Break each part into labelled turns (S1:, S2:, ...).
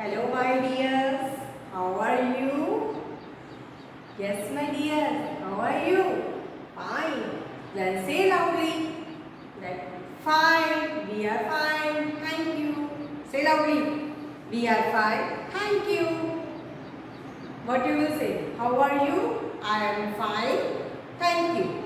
S1: Hello, my dears. How are you? Yes, my dears. How are you? Fine. Then say loudly. Like, fine. We are fine. Thank you. Say loudly. We are fine. Thank you. What you will say? How are you? I am fine. Thank you.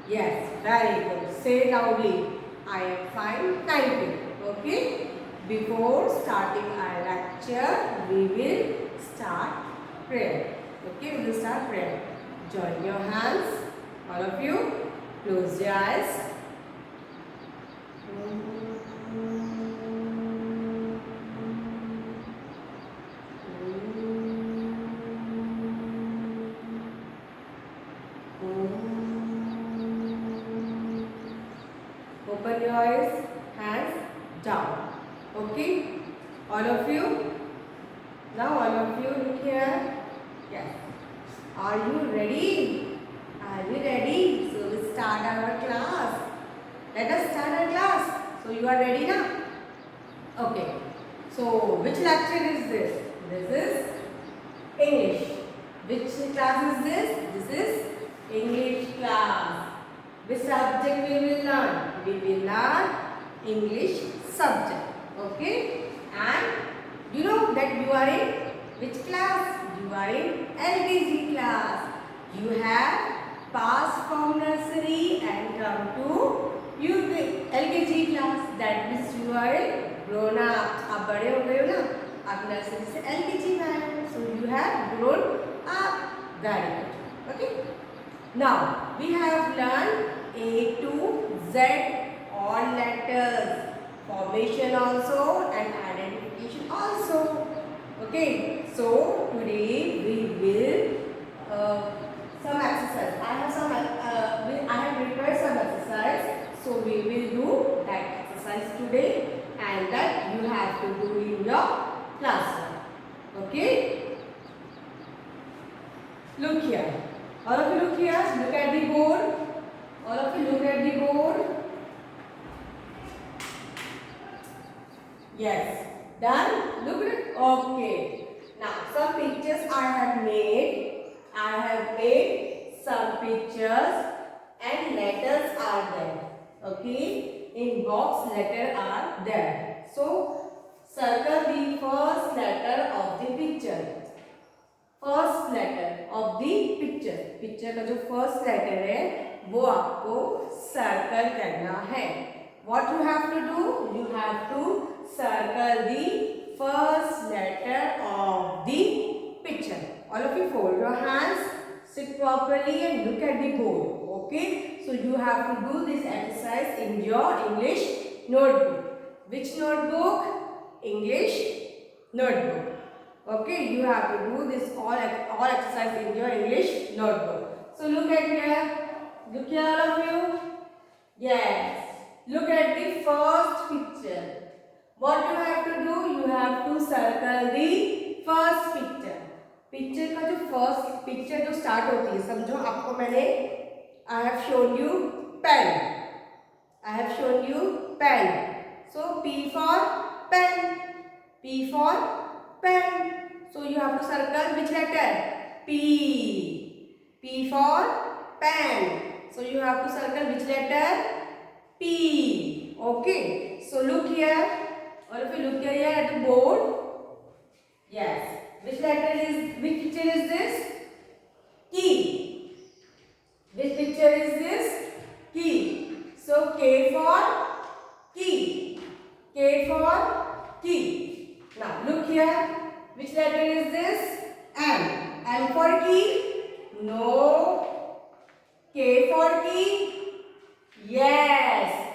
S1: Yes, very good. Say loudly. I am fine. Thank you. Okay. Before starting our lecture, we will start prayer. Okay, we will start prayer. Join your hands, all of you. Close your eyes. Open your eyes, hands down. Okay, all of you. Now all of you look here. Yes. Are you ready? Are you ready? So we start our class. Let us start our class. So you are ready now? Okay. So which lecture is this? This is English. Which class is this? This is English class. Which subject we will learn? We will learn English subject. Okay? And you know that you are in which class? You are in LKG class. You have passed from nursery and come to LKG class. That means you are a grown up. आप बड़े हो गए हो ना? आप nursery से LKG में आए. So you have grown up. Very good. Okay? Now we have learned A to Z all letters. Formation also and identification also. Okay, so today we will some exercise. I have prepared some exercise. So we will do that exercise today, and that you have to do in your classroom. Okay. Look here. All of you look here. Look at the board. All of you look at the board. Yes. Done? Look at it. Okay. Now some pictures I have made. I have made some pictures and letters are there. Okay. In box letter are there. So circle the first letter of the picture. First letter of the picture. Picture का जो first letter है वो आपको circle करना है. What you have to do? You have to circle the first letter of the picture. All of you fold your hands, sit properly and look at the board. Okay? So you have to do this exercise in your English notebook. Which notebook? English notebook. Okay? You have to do this all exercise in your English notebook. So look at here. Look here all of you. Yes. Look at the first picture. What you have to do? You have to circle the first picture. Picture का जो first picture जो start होती है, समझो आपको मैंने I have shown you pen. I have shown you pen. So P for pen. P for pen. So you have to circle which letter? P. P for pen. So you have to circle which letter? P. Okay. So look here. All of you look here at the board. Yes. Which picture is this? Key. Which picture is this? Key. So K for key. K for key. Now look here. Which letter is this? M. M for key? No. K for key? Yes.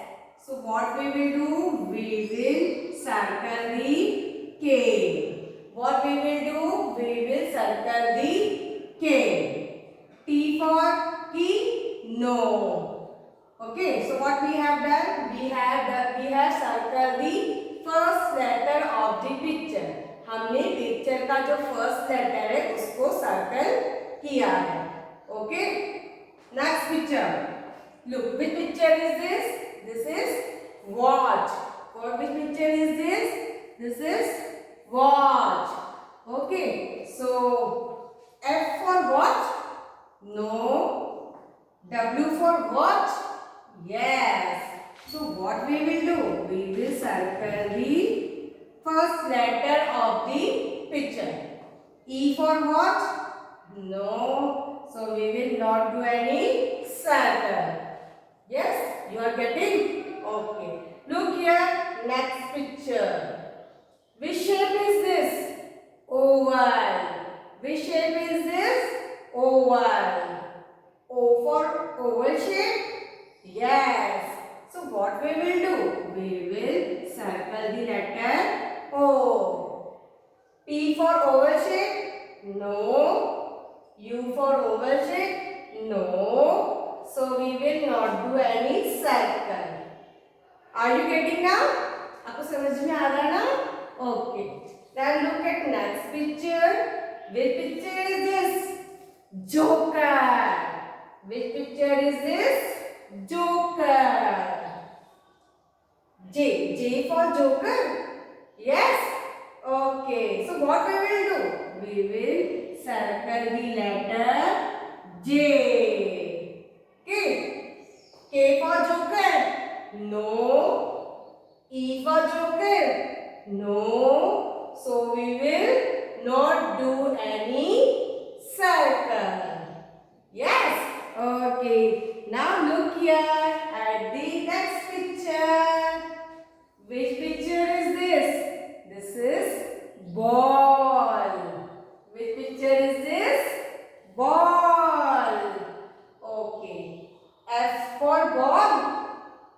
S1: So what we will do? We will circle the K. What we will do? We will circle the K. T for key? No. Okay. So what we have done? We have circled the first letter of the picture. हमने picture का जो first letter है उसको circle किया है. Okay. Next picture. Look, which picture is this? This is watch. What which picture is this? This is watch. do? We will circle the first letter of the picture. E for what? No. So we will not do any circle. Yes, you are getting? Okay. Look here, next picture. Which shape is this? Oval. Which shape is this? Oval. O for oval shape? Yes. So what we will do? We will circle the letter O. P for oval shape? No. U for oval shape? No. So we will not do any circle. Are you getting now? आपको समझ में आ रहा है ना? Okay. Then look at next picture. Which picture is this? Joker. Which picture is this? Joker. J. J for Joker? Yes? Okay. So what we will do? We will circle the letter J. Okay. K for Joker? No. E for Joker? No. So we will not do any circle. Yes? Okay. Now look here at the next picture. Which picture is this? This is ball. Which picture is this? Ball. Okay. F for ball?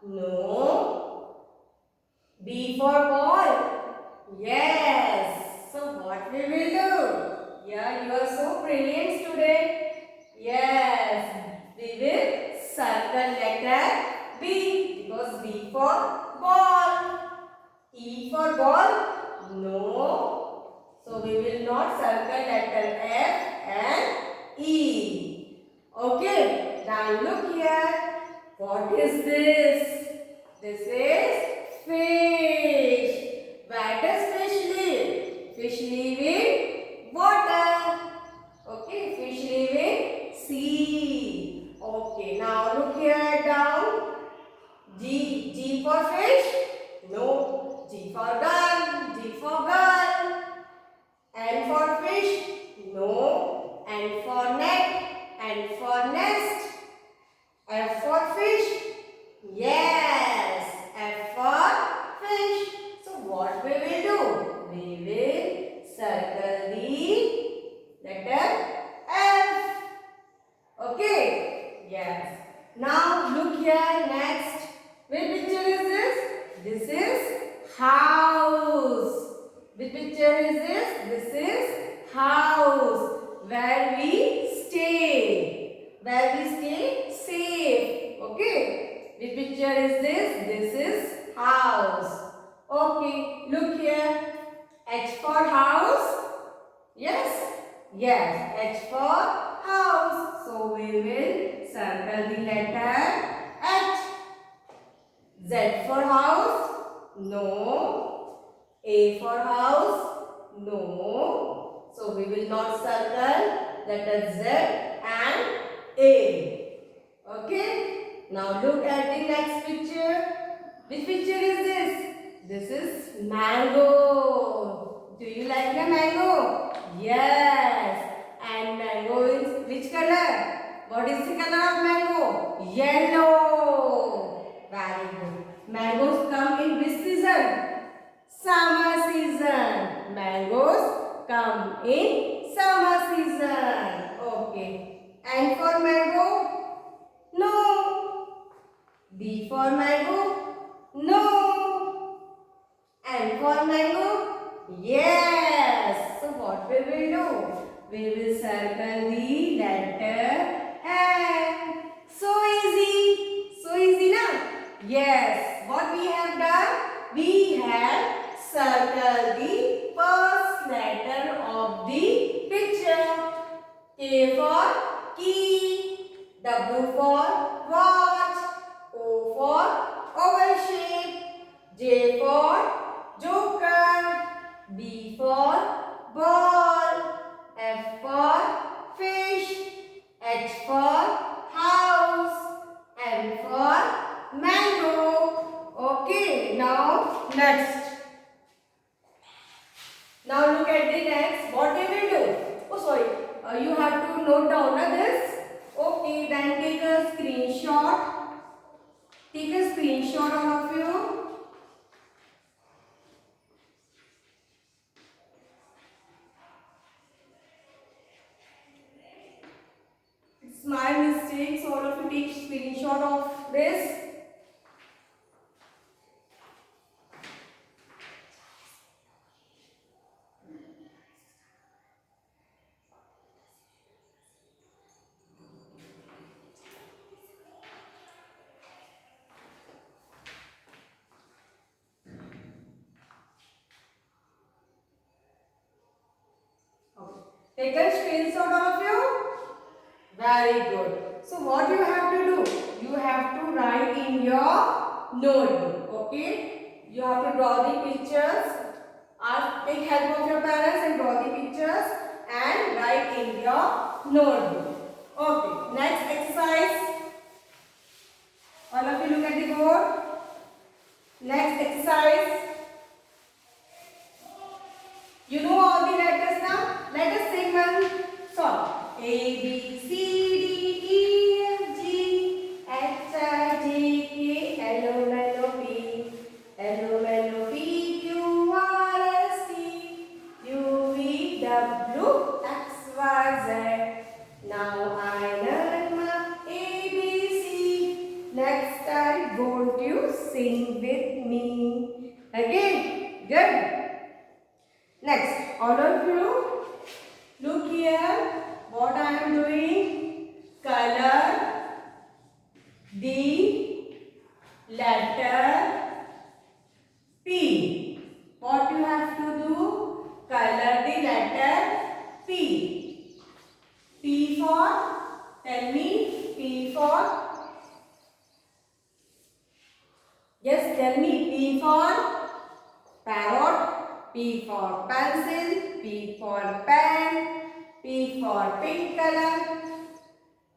S1: No. B for ball? Yes. So what we will do? Yeah, you are so brilliant student. Yes. We will circle letter B because B for ball. E for ball? No. So we will not circle letter F and E. Okay. Now look here. What is this? This is fish. Where does fish live? Fish live in water. Okay, fish live in sea. Okay, now look here down. G. G for fish? No. G for gun. G for gun. N for fish? No. N for net. N for nest. F for fish? Yes. F for fish. So what we will do? We will circle the letter F. Okay? Yes. Now look here next. Which picture is this? This is house. Which picture is this? This is house. Where we stay. Where we stay safe. Okay? Which picture is this? This is house. Okay, look here. H for house. Yes? Yes, H for house. So we will circle the letter H. Z for house. No. A for house. No. So we will not circle letter Z and A. Okay? Now look at the next picture. Which picture is this? This is mango. Do you like the mango? Yes. And mango is which color? What is the color of mango? Yellow. Very good. Mangoes come in which season? Summer season. Mangoes come in summer season. Okay. And for mango? No. B for mango? No. And for mango? Yes. So what we will do? We will circle the letter N. So easy. So easy now? Yes. What we have done? We have circled the first letter of the picture. K for key. W for watch. O for oval shape. J for joker. B for ball. F for fish. H for house. M for mango. Okay. Okay, now next. Now look at the next. What we will do? Oh, sorry. You have to note down this. Okay, then take a screenshot. Take a screenshot, all of you. It's my mistake, so all of you take screenshot of this. Okay. Take a screenshot, all of you. Very good. So what you have to do? You have to write in your notebook. Okay. You have to draw the pictures. Take help of your parents and draw the pictures and write in your notebook. Okay. Next exercise. All of you look at the board. Next exercise. You know all the letters now? Let us sing one song. A, B, C, D, E, F, G, H, I, J, K, L, M, N, O, P, L, M, N, O, P, Q, R, S, T, U, V, W, X, Y, Z. Now I learn my ABC. Next time, won't you sing with me? Okay, good. Next, all of you, look here what I am doing. Color the letter P. What you have to do? Color the letter P. P for, tell me, P for, yes, tell me, P for parrot. P for pencil, P for pen, P for pink color.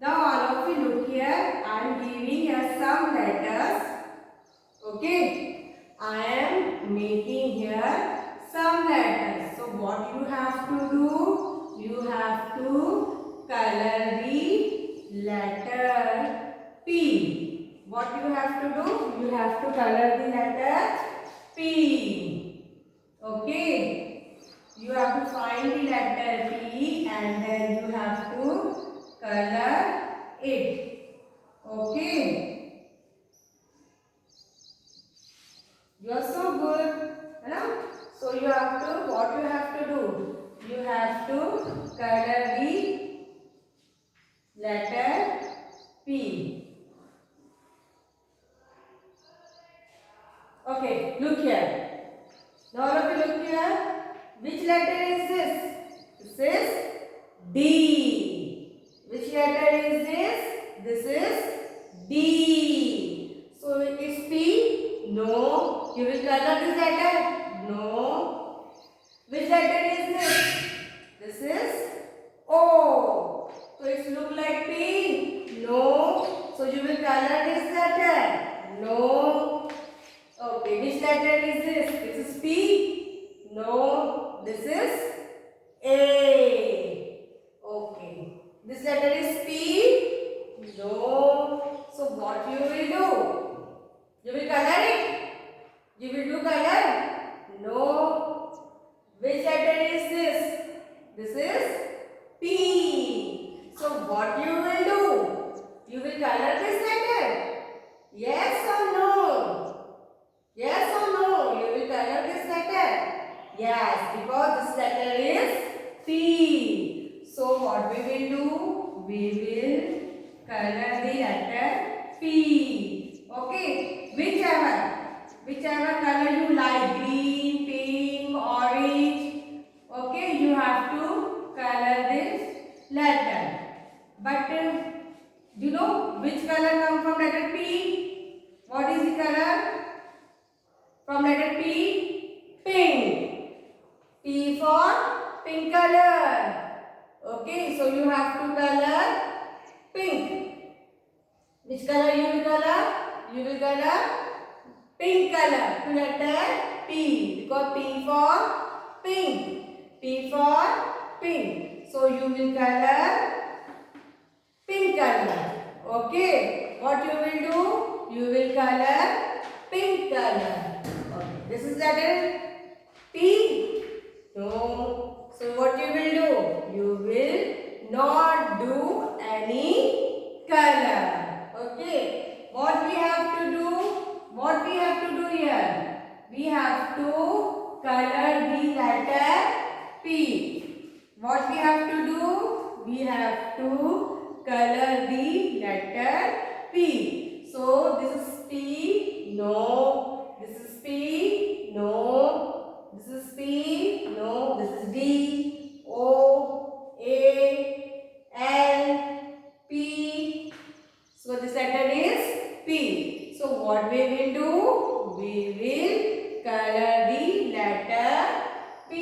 S1: Now all of you look here, I am giving here some letters. Okay, I am making here some letters. So what you have to do? You have to color the letter P. What you have to do? You have to color the letter P. Okay, you have to find the letter P and then you have to color it. Okay, you are so good. Right? So you have to, what you have to do? You have to color the letter P. Okay, look here. Now all of you look here. Which letter is this? This is D. Which letter is this? This is D. So it is P? No. You will color this letter? No. Which letter is this? This is O. So it look like P? No. So you will color this letter? No. Okay, which letter is this? This is P? No. This is A. Okay. This letter is P? No. So what you will do? You will color it? You will do color? No. Which letter is this? This is P. So what you will do? You will color this letter? Yes or no? Yes or no? You will color this letter? Yes, because this letter is P. So what we will do? We will color the letter P. Okay, whichever color you like, green, pink, orange. Okay, you have to color this letter. But do you know which color comes from letter P? What is the color from letter P? Pink. P for pink color. Okay, so you have to color pink. Which color you will color? You will color Pink color. To letter P. Because P for pink. P for pink. So you will color pink color. Okay. What you will do? You will color pink color. Okay. This is letter P. No. So what you will do? You will not do any color. Okay. What we have to do? What we have to do here? We have to color the letter P. What we have to do? We have to color the letter P. So this is P. No. This is P. No. This is P. No. This is D. O. A. L. P. So this letter is P. So what we will do? We will color the letter P.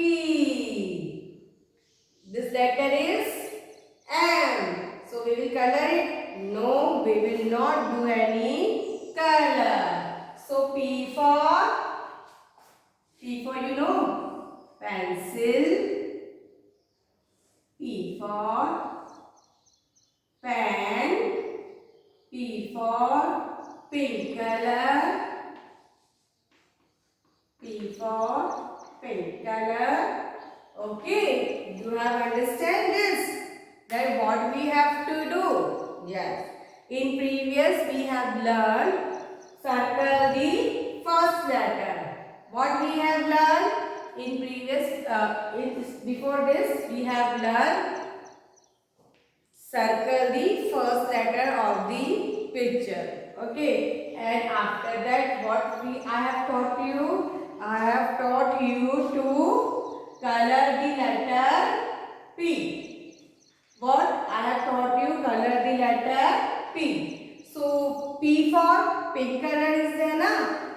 S1: This letter is M. So we will color it? No, we will not do any color. So P for you know, pencil. P for pen. P for pink color. P for pink color. Okay, you have understand this? That what we have to do? Yes. In previous we have learned circle the first letter. What we have learned in previous before this we have learned circle the first letter of the picture. Okay, and after that what I have taught you to color the letter P. What I have taught you, color the letter P. So P for pink color is there na?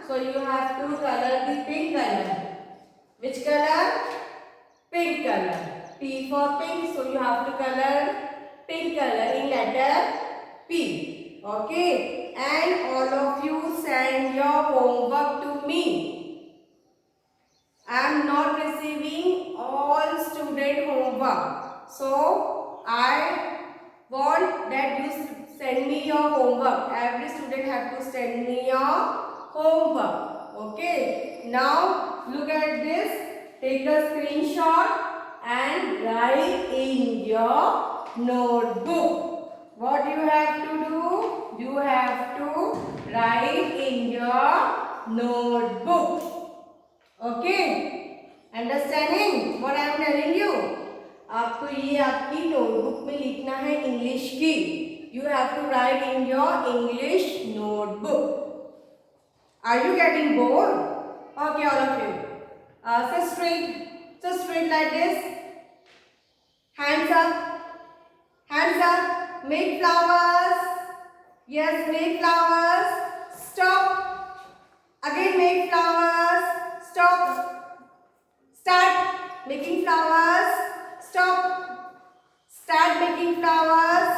S1: So you have to color the pink color. Which color? Pink color. P for pink, so you have to color pink color in letter P. Okay, and all of you send your homework to me. I am not receiving all student homework. So I want that you send me your homework. Every student have to send me your homework. Okay. Now look at this. Take a screenshot and write in your notebook. What you have to do? You have to write in your notebook. Okay, understanding what I am telling you? आपको ये आपकी notebook में लिखना है English की. You have to write in your English notebook. Are you getting bored? Okay, all of you. Sit straight like this. Hands up. Make flowers. Yes, make flowers. Stop. Again, make flowers. Stop. Start making flowers. Stop. Start making flowers.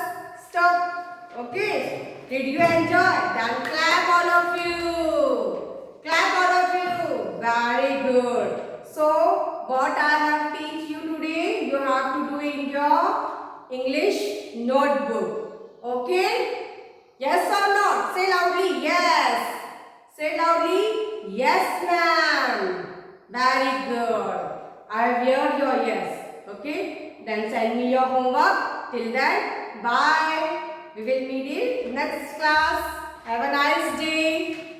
S1: Stop. Okay. Did you enjoy? Then clap all of you. Clap all of you. Very good. So, what I have teach you today, you have to do in your English notebook. Okay? Yes or not? Say loudly. Yes. Say loudly. Yes, ma'am. Very good. I hear your yes. Okay? Then send me your homework. Till then, bye. We will meet in next class. Have a nice day.